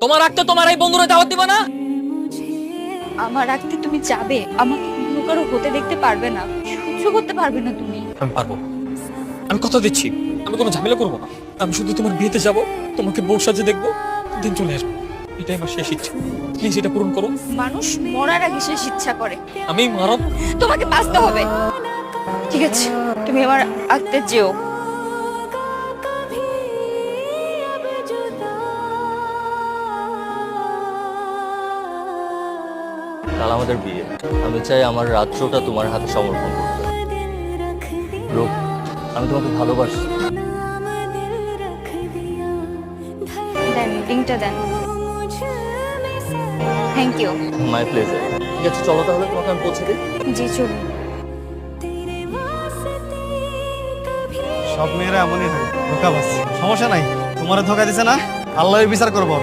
তোমার রাখতে তোমার এই বন্ধুরা দাওয়াত দিবা না? আমার রাখতে তুমি যাবে, আমাকে অন্য কারো হতে দেখতে পারবে না, সহ্য করতে পারবে না তুমি। আমি পারবো, আমি কথা দিচ্ছি, আমি কোনো ঝামেলা করবো না। আমি শুধু তোমার বিয়েতে যাব, তোমাকে বউ সাজে দেখবো, দিন চলে আসবো। এটাই আমার শেষ ইচ্ছা, প্লিজ এটা পূরণ করো। মানুষ মরার আগে শেষ ইচ্ছা করে, আমি মারা তোমাকে বাঁচতে হবে। ঠিক আছে, তুমি আমার আঁকতে যেও। কাল আমাদের বিয়ে, আমি চাই আমার রাত্রটা তোমার হাতে সমর্পণ করতে। রূপ, আমি তোমাকে ভালোবাসি। দেন, রিংটা দেন। Thank you. My pleasure. ঠিক আছে, চলো তাহলে তোমাকে আমি পৌঁছে দিই। জি চলুন। সব মেয়েরা এমনই হয়, ধোকাবাজ। সমস্যা নাই, তোমার ধোকা দিছে না, আল্লাহই বিচার করবো।